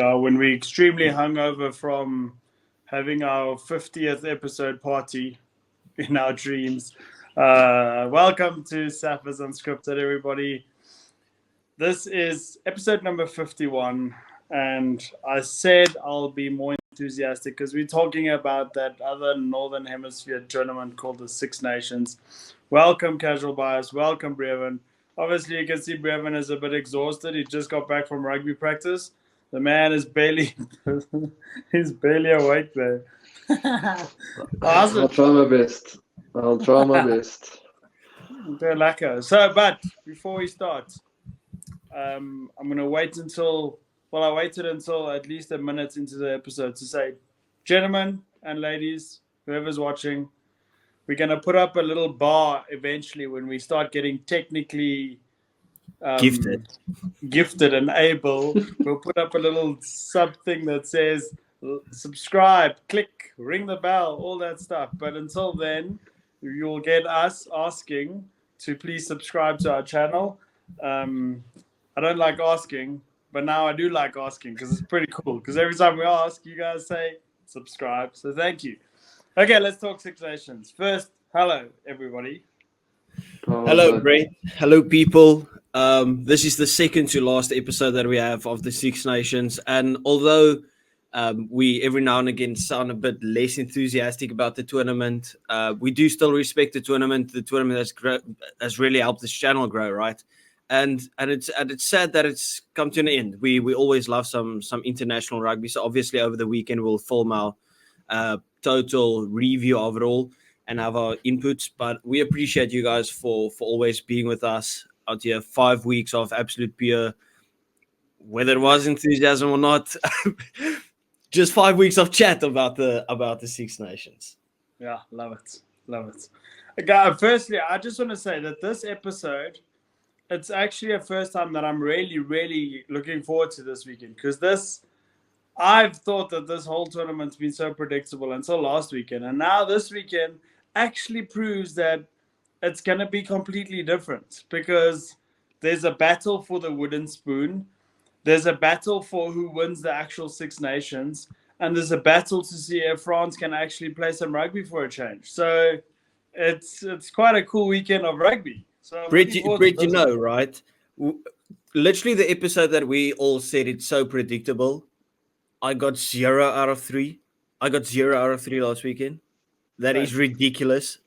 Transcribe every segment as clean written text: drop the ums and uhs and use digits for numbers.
Yeah, when we're extremely hungover from having our 50th episode party in our dreams. Welcome to Sappers Unscripted, everybody. This is episode number 51, and I said I'll be more enthusiastic because we're talking about that other Northern Hemisphere tournament called the Six Nations. Welcome, Casual Bias. Welcome, Brevin. Obviously, you can see Brevin is a bit exhausted. He just got back from rugby practice. The man is barely, he's barely awake there. I'll try my best. They're lacquer. So, but before we start, I'm going to wait until, well, I waited until at least a minute into the episode to say, gentlemen and ladies, whoever's watching, we're going to put up a little bar eventually when we start getting technically gifted and able. We'll put up a little something that says subscribe, click, ring the bell, all that stuff. But until then, you'll get us asking to please subscribe to our channel. I don't like asking, but now I do like asking because it's pretty cool. Because every time we ask, you guys say subscribe. So thank you. Okay, let's talk Six Nations. First, hello, everybody. Hello, Brett. Hello, people. This is the second to last episode that we have of the Six Nations. And although we every now and again sound a bit less enthusiastic about the tournament, we do still respect the tournament. The tournament has really helped this channel grow, right? And it's sad that it's come to an end. We always love some international rugby. So obviously over the weekend we'll film our total review of it all and have our inputs. But we appreciate you guys for always being with us out here. 5 weeks of absolute pure, whether it was enthusiasm or not, just 5 weeks of chat about the Six Nations. Yeah, love it. Okay, firstly, I just want to say that this episode, it's actually a first time that I'm really, really looking forward to this weekend because I've thought that this whole tournament's been so predictable until last weekend. And now this weekend actually proves that it's going to be completely different because there's a battle for the wooden spoon. There's a battle for who wins the actual Six Nations. And there's a battle to see if France can actually play some rugby for a change. So it's quite a cool weekend of rugby. So Brett, you know, right? Literally the episode that we all said it's so predictable. I got 0 out of 3. I got 0 out of 3 last weekend. That is ridiculous.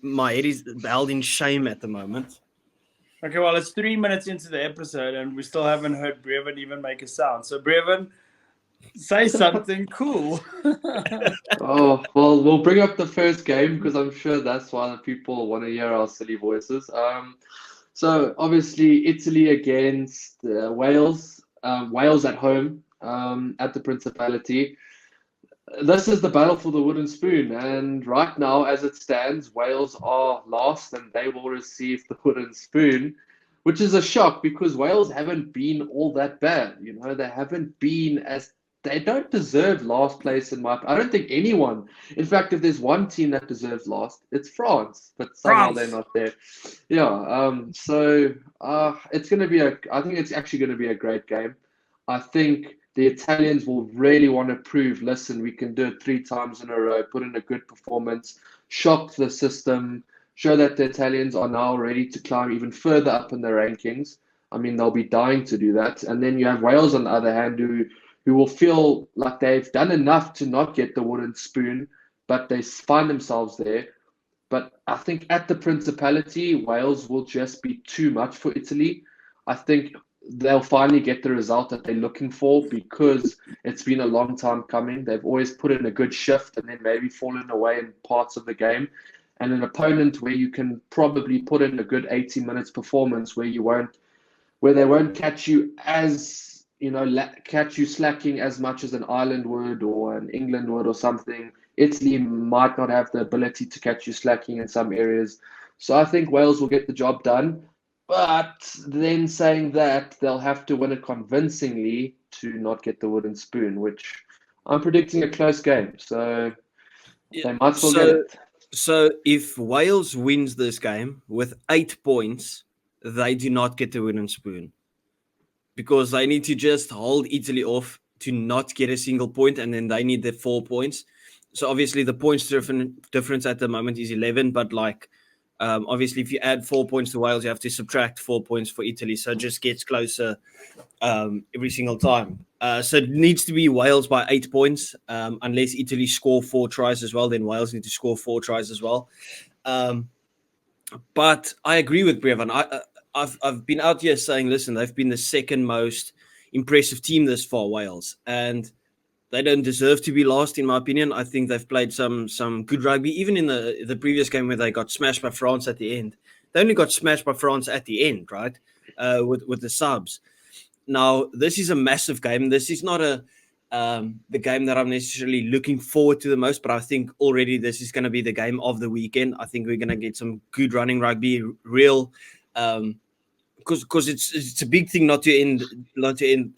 My head is held in shame at the moment. Okay, well, it's 3 minutes into the episode and we still haven't heard Brevin even make a sound. So, Brevin, say something cool. Oh, well, we'll bring up the first game because I'm sure that's why the people want to hear our silly voices. So, obviously, Italy against Wales. Wales at home at the Principality. This is the battle for the wooden spoon, and right now, as it stands, Wales are last and they will receive the wooden spoon, which is a shock because Wales haven't been all that bad. You know, they don't deserve last place I don't think anyone. In fact, if there's one team that deserves last, it's France, but somehow they're not there. Yeah. So it's going to be I think it's actually going to be a great game. I think the Italians will really want to prove, listen, we can do it 3 times in a row, put in a good performance, shock the system, show that the Italians are now ready to climb even further up in the rankings. I mean, they'll be dying to do that. And then you have Wales, on the other hand, who will feel like they've done enough to not get the wooden spoon, but they find themselves there. But I think at the Principality, Wales will just be too much for Italy. I think they'll finally get the result that they're looking for because it's been a long time coming. They've always put in a good shift and then maybe fallen away in parts of the game. And an opponent where you can probably put in a good 80 minutes performance where they won't catch you catch you slacking as much as an Ireland would or an England would or something. Italy might not have the ability to catch you slacking in some areas. So I think Wales will get the job done. But then saying that, they'll have to win it convincingly to not get the wooden spoon, which I'm predicting a close game. So they might still get it. So if Wales wins this game with 8 points, they do not get the wooden spoon. Because they need to just hold Italy off, to not get a single point, and then they need the 4 points. So obviously the points difference at the moment is 11, but obviously if you add 4 points to Wales, you have to subtract 4 points for Italy, so it just gets closer every single time. So it needs to be Wales by 8 points, unless Italy score 4 tries as well, then Wales need to score 4 tries as well. But I agree with Brevin. I've been out here saying, listen, they've been the second most impressive team this far, Wales, and they don't deserve to be last, in my opinion. I think they've played some good rugby, even in the previous game where they got smashed by France at the end. They only got smashed by France at the end, right? With the subs. Now, this is a massive game. This is not the game that I'm necessarily looking forward to the most, but I think already this is going to be the game of the weekend. I think we're going to get some good running rugby, real, because it's a big thing not to end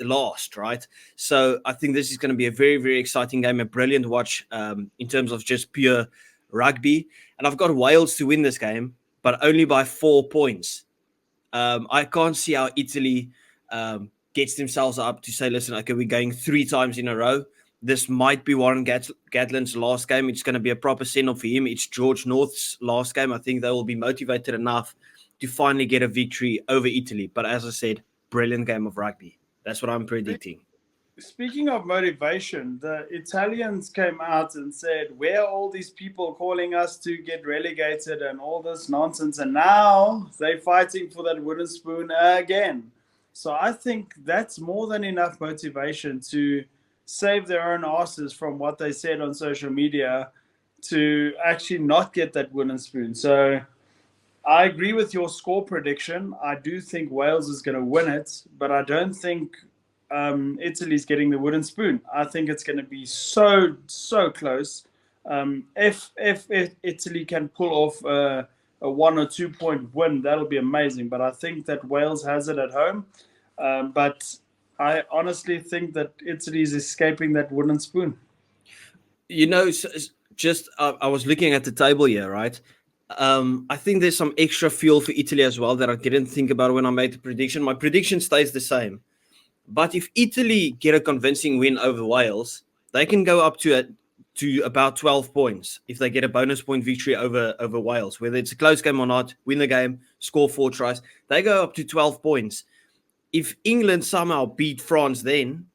last, right? So I think this is going to be a very, very exciting game, a brilliant watch in terms of just pure rugby. And I've got Wales to win this game, but only by 4 points. I can't see how Italy gets themselves up to say, listen, okay, we're going 3 times in a row. This might be Warren Gatland's last game. It's going to be a proper send-off for him. It's George North's last game. I think they will be motivated enough to finally get a victory over Italy. But as I said, brilliant game of rugby. That's what I'm predicting. Speaking of motivation, the Italians came out and said, where are all these people calling us to get relegated and all this nonsense? And now they're fighting for that wooden spoon again. So I think that's more than enough motivation to save their own asses from what they said on social media to actually not get that wooden spoon. So I agree with your score prediction. I do think Wales is going to win it, but I don't think Italy's getting the wooden spoon. I think it's going to be so close. If Italy can pull off a 1 or 2 point win, that'll be amazing. But I think that Wales has it at home. But I honestly think that Italy is escaping that wooden spoon. You know, just I was looking at the table here, right? I think there's some extra fuel for Italy as well that I didn't think about when I made the prediction. My prediction stays the same. But if Italy get a convincing win over Wales, they can go up to about 12 points if they get a bonus point victory over Wales. Whether it's a close game or not, win the game, score 4 tries, they go up to 12 points. If England somehow beat France, then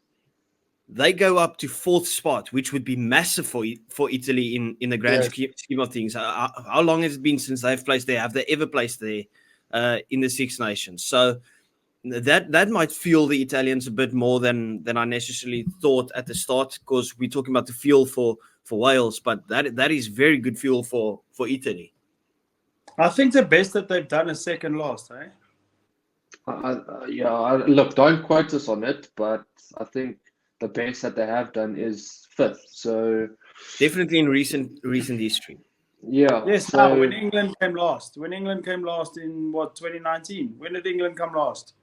they go up to 4th spot, which would be massive for Italy in the grand scheme of things. How long has it been since they've placed there? Have they ever placed there in the Six Nations? So that might fuel the Italians a bit more than I necessarily thought at the start, because we're talking about the fuel for Wales, but that is very good fuel for Italy. I think the best that they've done is second last, eh? Look, don't quote us on it, but I think the best that they have done is 5th. So definitely in recent history. Yeah. Yes. So, when England came last in what, 2019? When did England come last?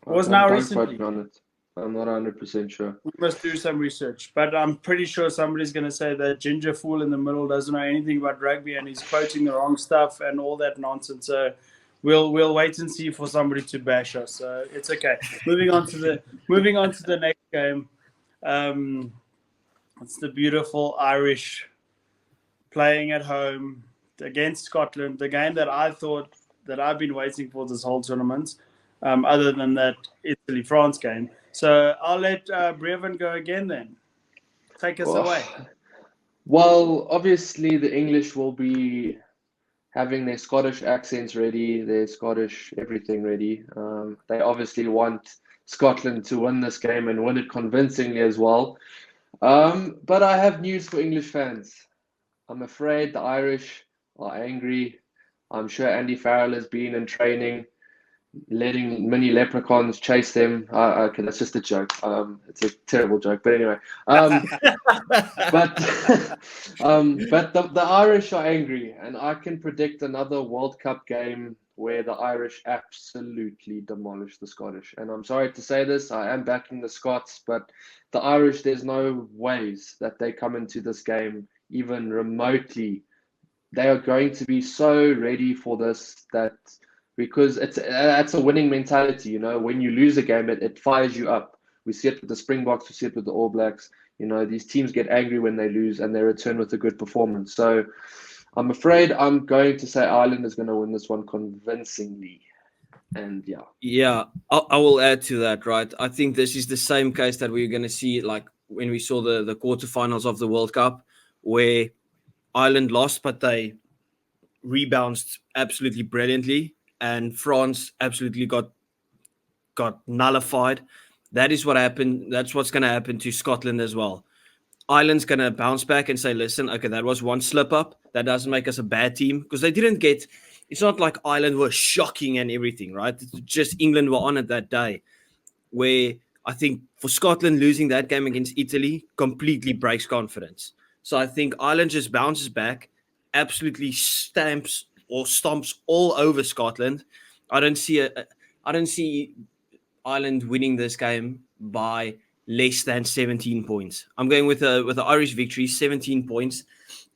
It was now recently. On it. I'm not 100% sure. We must do some research, but I'm pretty sure somebody's going to say that ginger fool in the middle doesn't know anything about rugby and he's quoting the wrong stuff and all that nonsense. So we'll wait and see for somebody to bash us. So it's okay. Moving on to the next game. It's the beautiful Irish playing at home against Scotland. The game that I thought that I've been waiting for this whole tournament. Other than that Italy-France game. So I'll let Brevin go again then. Take us away. Well, obviously the English will be having their Scottish accents ready, their Scottish everything ready. They obviously want Scotland to win this game and win it convincingly as well. But I have news for English fans. I'm afraid the Irish are angry. I'm sure Andy Farrell has been in training, letting mini leprechauns chase them. Okay, that's just a joke. It's a terrible joke, but anyway. But the Irish are angry, and I can predict another World Cup game where the Irish absolutely demolish the Scottish. And I'm sorry to say this, I am backing the Scots, but the Irish, there's no ways that they come into this game even remotely. They are going to be so ready for this because that's a winning mentality. You know, when you lose a game, it fires you up. We see it with the Springboks, we see it with the All Blacks. These teams get angry when they lose and they return with a good performance. So I'm afraid I'm going to say Ireland is going to win this one convincingly. And Yeah, I will add to that, right? I think this is the same case that we're going to see like when we saw the quarterfinals of the World Cup, where Ireland lost, but they rebounded absolutely brilliantly, and France absolutely got nullified. That is what happened. That's what's going to happen to Scotland as well. Ireland's going to bounce back and say, listen, okay, that was one slip up. That doesn't make us a bad team, because they didn't get, it's not like Ireland were shocking and everything, right? It's just England were on it that day, where I think for Scotland, losing that game against Italy completely breaks confidence. So I think Ireland just bounces back, absolutely stomps all over Scotland. I don't see Ireland winning this game by less than 17 points. I'm going with the Irish victory, 17 points.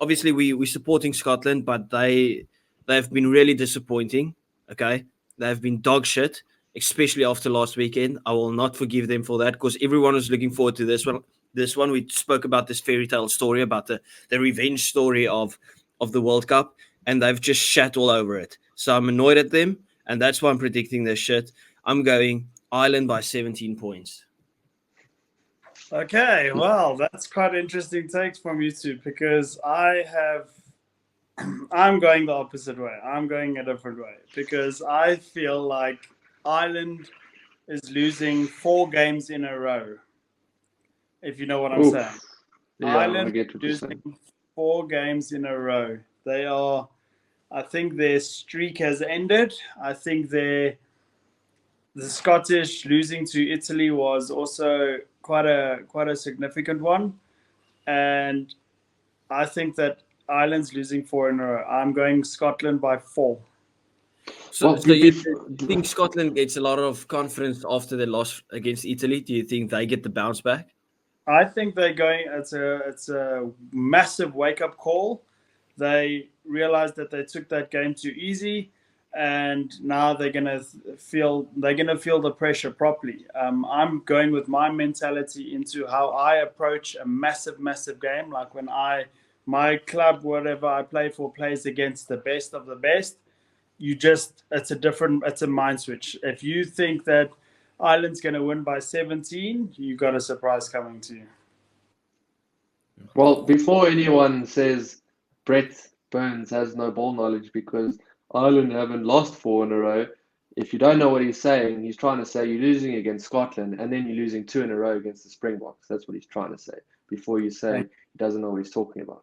Obviously, we're supporting Scotland, but they've been really disappointing. Okay, they've been dog shit, especially after last weekend. I will not forgive them for that, because everyone was looking forward to this one. This one, we spoke about this fairy tale story about the revenge story of the World Cup, and they've just shat all over it. So I'm annoyed at them, and that's why I'm predicting this shit. I'm going Ireland by 17 points. Okay, well, that's quite interesting takes from you two, because I'm going the opposite way. I'm going a different way, because I feel like Ireland is losing 4 games in a row, if you know what I'm saying. Yeah, Ireland I get what you're losing saying. 4 games in a row. I think their streak has ended. I think the Scottish losing to Italy was also quite a significant one, and I think that Ireland's losing 4 in a row. I'm going Scotland by 4. So you think Scotland gets a lot of confidence after their loss against Italy? Do you think they get the bounce back? I think they're going. It's a massive wake up call. They realized that they took that game too easy, and now they're gonna feel the pressure properly. I'm going with my mentality into how I approach a massive game. Like when my club, whatever I play for, plays against the best of the best. It's a mind switch. If you think that Ireland's going to win by 17, you got a surprise coming to you. Well, before anyone says Brett Burns has no ball knowledge because Ireland haven't lost 4 in a row, if you don't know what he's saying, he's trying to say you're losing against Scotland and then you're losing 2 in a row against the Springboks. That's what he's trying to say before you say he doesn't know what he's talking about.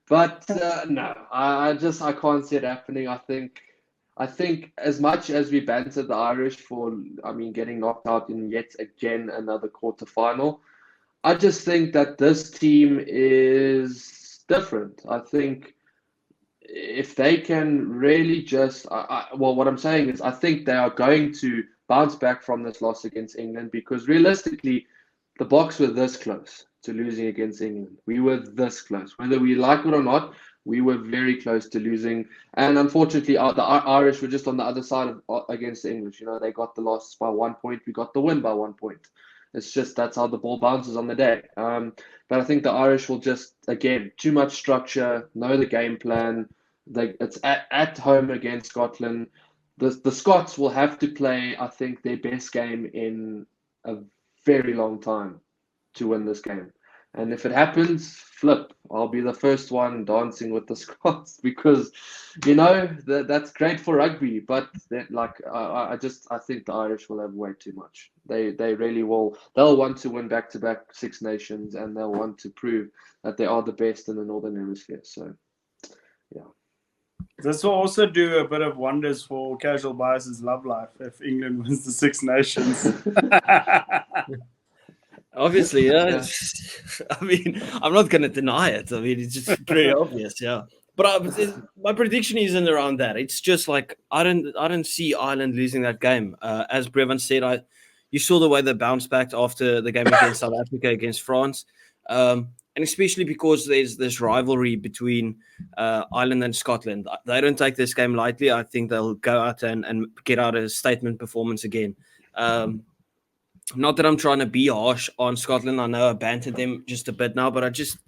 But no, I can't see it happening. I think as much as we bantered the Irish for, getting knocked out in yet again another quarterfinal, I just think that this team is different. I think if they can really what I'm saying is I think they are going to bounce back from this loss against England, because realistically, the Boks were this close to losing against England. We were this close. Whether we like it or not, we were very close to losing. And unfortunately, the Irish were just on the other side against the English. They got the loss by 1 point. We got the win by 1 point. It's just that's how the ball bounces on the day. But I think the Irish will just, again, too much structure, know the game plan. It's at home against Scotland. The Scots will have to play, I think, their best game in a very long time to win this game. And if it happens, flip. I'll be the first one dancing with the Scots, because, that's great for rugby. But I think the Irish will have way too much. They really will. They'll want to win back-to-back Six Nations, and they'll want to prove that they are the best in the Northern Hemisphere. So, yeah. This will also do a bit of wonders for Casual Bias's love life if England wins the Six Nations. Obviously, yeah. I'm not going to deny it. It's just pretty obvious, yeah. But my prediction isn't around that. It's just like I don't see Ireland losing that game. As Brevin said, you saw the way they bounced back after the game against South Africa against France, and especially because there's this rivalry between Ireland and Scotland. They don't take this game lightly. I think they'll go out and get out a statement performance again. not that I'm trying to be harsh on Scotland. I know I bantered them just a bit now, but I just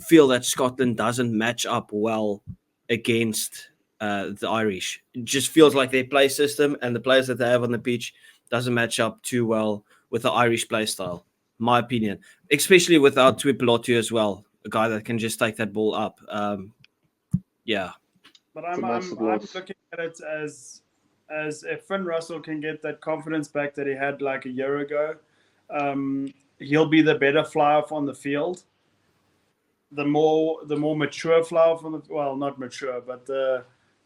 feel that Scotland doesn't match up well against the Irish. It just feels like their play system and the players that they have on the pitch doesn't match up too well with the Irish play style, my opinion. Especially without Tuipulotu as well, a guy that can just take that ball up. Yeah. But It's a massive I'm loss. looking at it as if Finn Russell can get that confidence back that he had like a year ago, he'll be the better fly off on the field. The more mature fly off on the, well, not mature, but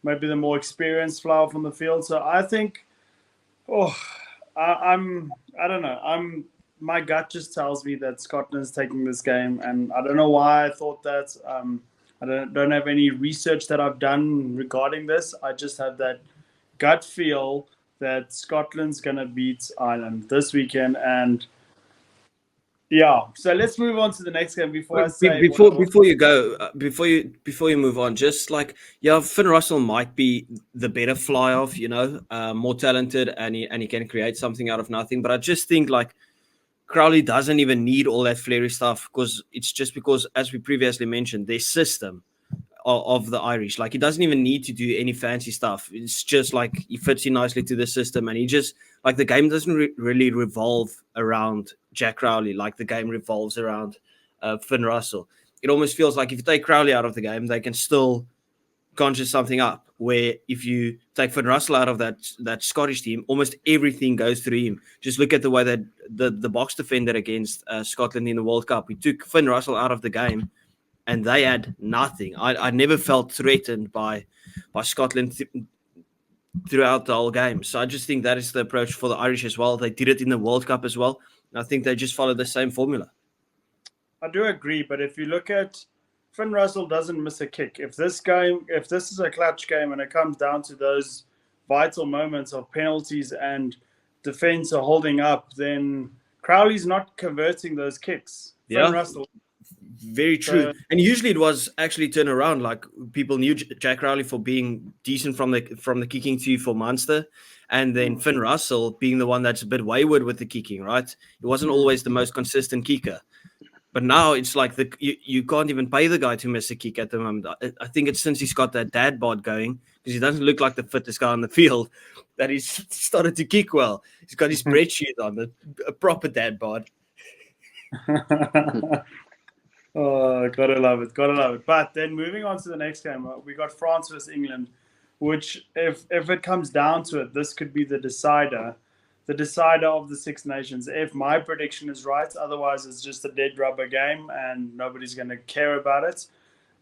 maybe the more experienced fly off on the field. So I think, I don't know. My gut just tells me that Scotland's taking this game, and I don't know why I thought that. I don't have any research that I've done regarding this. I just have that gut feel that Scotland's gonna beat Ireland this weekend, and yeah. So let's move on to the next game before I say before you go before you move on. Just like, yeah, Finn Russell might be the better fly off, more talented, and he can create something out of nothing. But I just think like Crowley doesn't even need all that flary stuff because it's just because, as we previously mentioned, their system of the Irish, like he doesn't even need to do any fancy stuff. It's just like he fits in nicely to the system, and he just like the game doesn't really revolve around Jack Crowley like the game revolves around Finn Russell. It almost feels like if you take Crowley out of the game, they can still conjure something up. Where if you take Finn Russell out of that Scottish team, almost everything goes through him. Just look at the way that the box defender against Scotland in the World Cup. We took Finn Russell out of the game, and they had nothing. I never felt threatened by Scotland throughout the whole game. So I just think that is the approach for the Irish as well. They did it in the World Cup as well. And I think they just followed the same formula. I do agree, but if you look at Finn Russell doesn't miss a kick. If this is a clutch game and it comes down to those vital moments of penalties and defense are holding up, then Crowley's not converting those kicks. Yeah. Finn Russell. Very true. And usually it was actually turned around. Like people knew Jack Crowley for being decent from the kicking tee for Munster, and then Finn Russell being the one that's a bit wayward with the kicking, right? He wasn't always the most consistent kicker. But now it's like you can't even pay the guy to miss a kick at the moment. I think it's since he's got that dad bod going, because he doesn't look like the fittest guy on the field, that he's started to kick well. He's got his spreadsheet on, a proper dad bod. Oh, gotta love it. But then moving on to the next game, we got France versus England, which if it comes down to it, this could be the decider of the Six Nations. If my prediction is right, otherwise it's just a dead rubber game and nobody's going to care about it.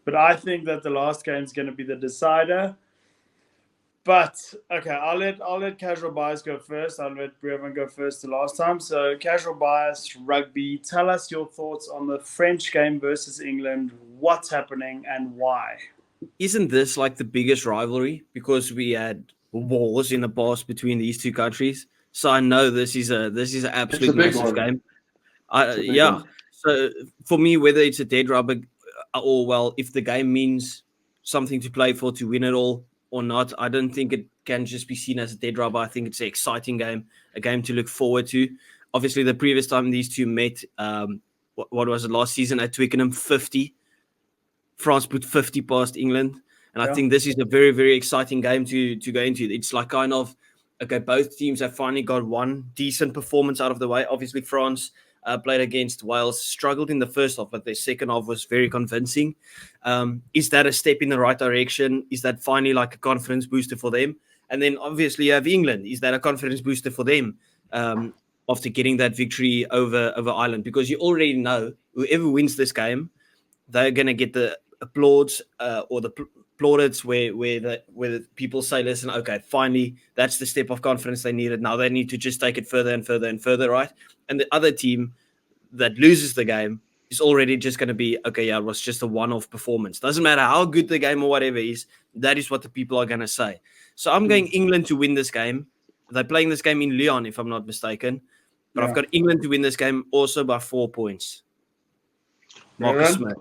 But I think that the last game is going to be the decider. But okay, I'll let casual bias go first. I'll let Brevan go first the last time. So casual bias rugby. Tell us your thoughts on the French game versus England. What's happening and why? Isn't this like the biggest rivalry because we had wars in the past between these two countries? So I know this is an absolute massive game. Yeah. So for me, whether it's a dead rubber or, well, if the game means something to play for to win it all or not, I don't think it can just be seen as a dead rubber. I think it's an exciting game, a game to look forward to. Obviously, the previous time these two met, what was it, last season at Twickenham, 50. France put 50 past England. And I think this is a very, very exciting game to go into. It's like kind of, okay, both teams have finally got one decent performance out of the way. Obviously, France played against Wales, struggled in the first half, but their second half was very convincing. Is that a step in the right direction? Is that finally like a confidence booster for them? And then obviously you have England. Is that a confidence booster for them after getting that victory over Ireland? Because you already know whoever wins this game, they're going to get the applauds or the plaudits where the people say, listen, okay, finally, that's the step of confidence they needed. Now they need to just take it further and further and further, right? And the other team that loses the game is already just going to be, okay, yeah, it was just a one-off performance. Doesn't matter how good the game or whatever is, that is what the people are going to say. So I'm going England to win this game. They're playing this game in Lyon, if I'm not mistaken. But I've got England to win this game also by 4 points. Marcus Smith.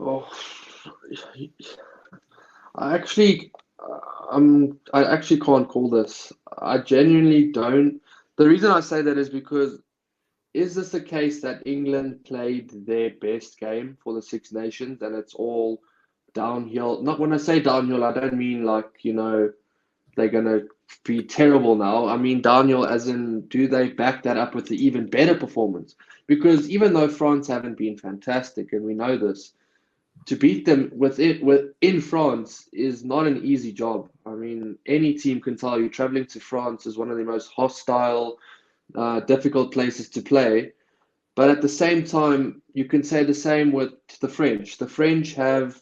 I actually can't call this. I genuinely don't. The reason I say that is because is this a case that England played their best game for the Six Nations and it's all downhill? Not when I say downhill, I don't mean like, they're going to be terrible now. I mean downhill as in, do they back that up with the even better performance? Because even though France haven't been fantastic, and we know this, to beat them within France is not an easy job. I mean, any team can tell you traveling to France is one of the most hostile, difficult places to play. But at the same time, you can say the same with the French. The French have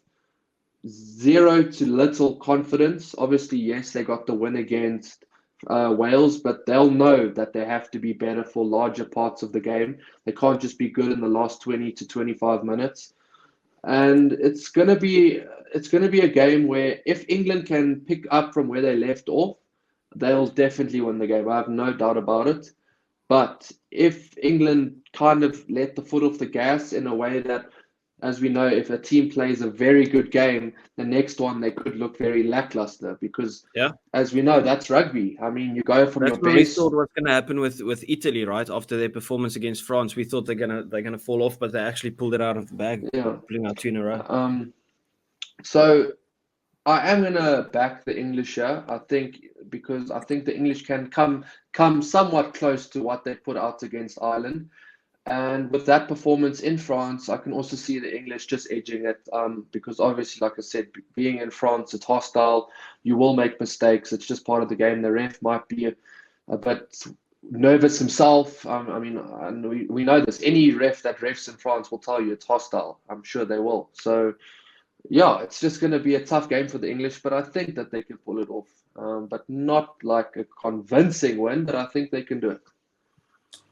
zero to little confidence. Obviously, yes, they got the win against Wales, but they'll know that they have to be better for larger parts of the game. They can't just be good in the last 20 to 25 minutes. And it's gonna be a game where if England can pick up from where they left off, they'll definitely win the game. I have no doubt about it. But if England kind of let the foot off the gas in a way that, as we know, if a team plays a very good game, the next one they could look very lackluster because, as we know, that's rugby. I mean, you go from That's your what we base. thought was going to happen with Italy, right? After their performance against France, we thought they're gonna fall off, but they actually pulled it out of the bag, pulling out 2 in a row. So I am gonna back the English here. I think because I think the English can come somewhat close to what they put out against Ireland. And with that performance in France, I can also see the English just edging it because obviously, like I said, being in France, it's hostile. You will make mistakes. It's just part of the game. The ref might be a bit nervous himself. I mean, and we know this. Any ref that refs in France will tell you it's hostile. I'm sure they will. So, yeah, it's just going to be a tough game for the English, but I think that they can pull it off. But not like a convincing win, but I think they can do it.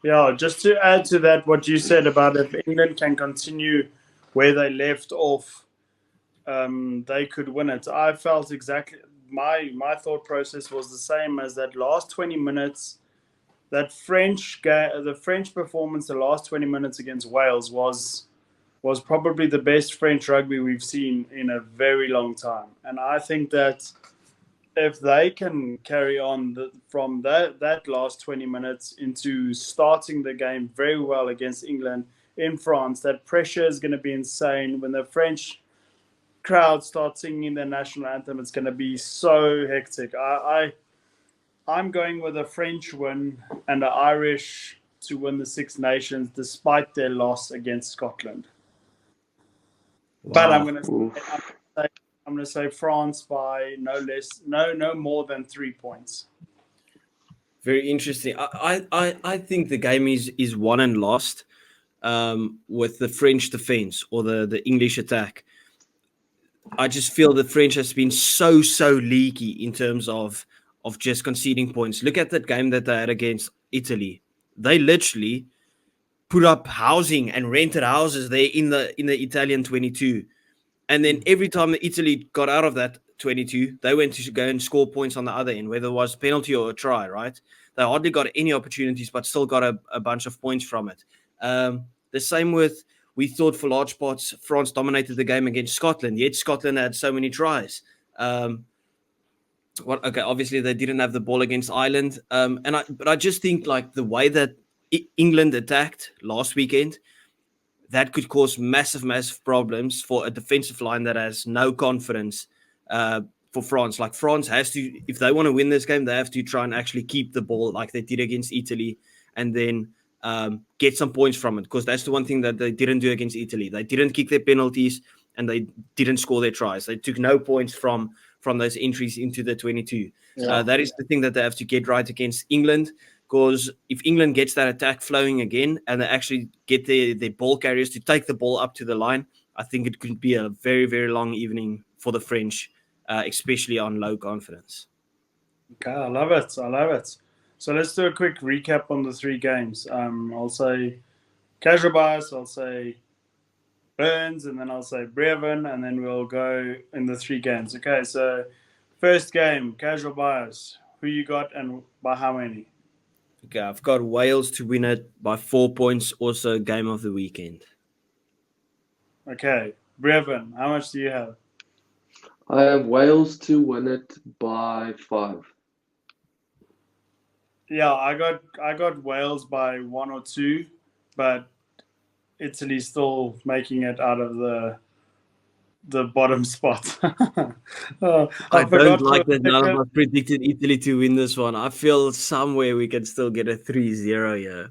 Yeah, just to add to that, what you said about if England can continue where they left off, they could win it. I felt exactly my thought process was the same as that last 20 minutes. That the French performance, the last 20 minutes against Wales was probably the best French rugby we've seen in a very long time, and I think that if they can carry on from that last 20 minutes into starting the game very well against England in France, that pressure is going to be insane. When the French crowd starts singing their national anthem, it's going to be so hectic. I'm going with a French win and the Irish to win the Six Nations despite their loss against Scotland. Wow. But I'm going to say France by no more than 3 points. Very interesting. I think the game is won and lost with the French defense or the English attack. I just feel the French has been so leaky in terms of just conceding points. Look at that game that they had against Italy. They literally put up housing and rented houses there in the Italian 22. And then every time that Italy got out of that 22, they went to go and score points on the other end, whether it was a penalty or a try, right? They hardly got any opportunities, but still got a bunch of points from it. The same with, we thought for large parts, France dominated the game against Scotland, yet Scotland had so many tries. Obviously they didn't have the ball against Ireland. But I just think like the way that England attacked last weekend, that could cause massive problems for a defensive line that has no confidence for France. Like France has to, if they want to win this game, they have to try and actually keep the ball like they did against Italy and then get some points from it. Because that's the one thing that they didn't do against Italy. They didn't kick their penalties and they didn't score their tries. They took no points from those entries into the 22. Yeah. That is the thing that they have to get right against England. Because if England gets that attack flowing again and they actually get their ball carriers to take the ball up to the line, I think it could be a very, very long evening for the French, especially on low confidence. Okay, I love it. So let's do a quick recap on the 3 games. I'll say casual bias, I'll say Burns, and then I'll say Brevin, and then we'll go in the 3 games. Okay, so first game, casual bias. Who you got and by how many? Okay, I've got Wales to win it by 4 points, also game of the weekend. Okay, Brevin, how much do you have? I have Wales to win it by 5. Yeah, I got Wales by 1 or 2. but Italy's still making it out of the bottom spot. I don't like that none of us predicted Italy to win this one. I feel somewhere we can still get a 3-0 here.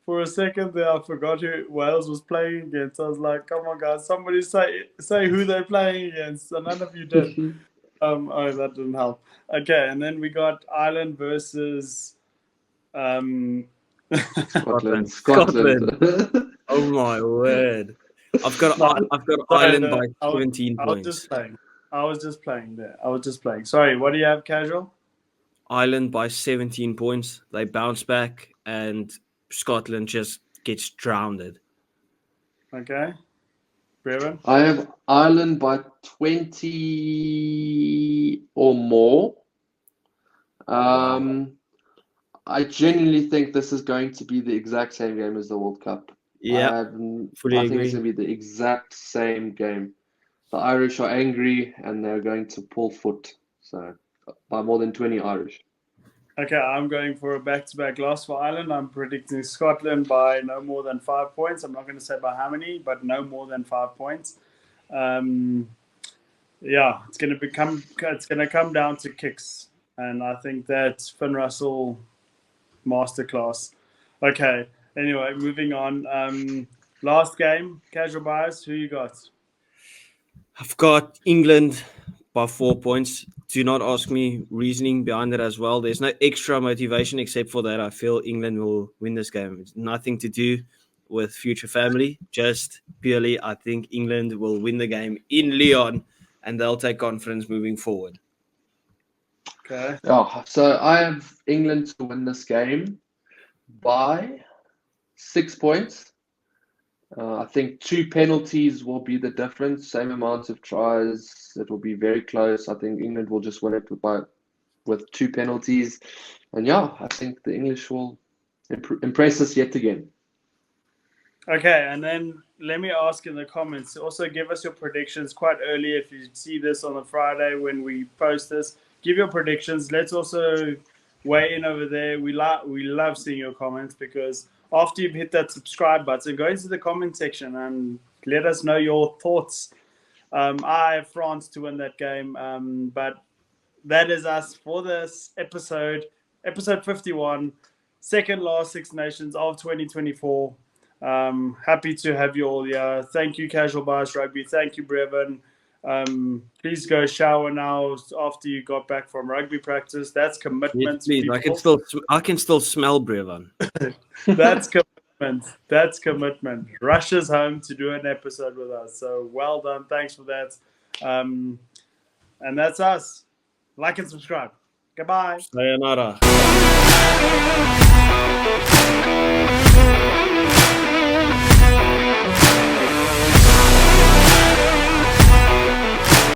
For a second there, I forgot who Wales was playing against. I was like, come on, guys, somebody say who they're playing against. And none of you did. That didn't help. Okay, and then we got Ireland versus Scotland. Oh my word! I've got Ireland by 17 points. I was just playing there. Sorry, what do you have, Casual? Ireland by 17 points. They bounce back, and Scotland just gets drowned. Okay. Brevin? I have Ireland by 20 or more. I genuinely think this is going to be the exact same game as the World Cup. Yeah, I think it's going to be the exact same game. The Irish are angry and they're going to pull foot. So by more than 20 Irish. Okay, I'm going for a back-to-back loss for Ireland. I'm predicting Scotland by no more than 5 points. I'm not going to say by how many, but no more than 5 points. It's going to come down to kicks, and I think that's Finn Russell masterclass. Okay. Anyway, moving on. Last game, Casual Bias. Who you got? I've got England by 4 points. Do not ask me reasoning behind it as well. There's no extra motivation except for that I feel England will win this game. It's nothing to do with future family. Just purely, I think England will win the game in Lyon, and they'll take confidence moving forward. Okay. So I have England to win this game by 6 points. I think 2 penalties will be the difference. Same amount of tries. It will be very close. I think England will just win it with 2 penalties. And I think the English will impress us yet again. Okay, and then let me ask in the comments. Also, give us your predictions quite early. If you see this on a Friday when we post this, give your predictions. Let's also weigh in over there. We love seeing your comments, because after you've hit that subscribe button, go into the comment section and let us know your thoughts. I have France to win that game, but that is us for this episode 51, second last Six Nations of 2024. Happy to have you all here. Thank you, Casual Bias Rugby. Thank you, Brevin. Please go shower now after you got back from rugby practice. That's commitment. Yes, please. I can still smell Brevin. That's commitment. That's commitment. Rushes home to do an episode with us. So well done. Thanks for that. And that's us. Like and subscribe. Goodbye. Sayonara.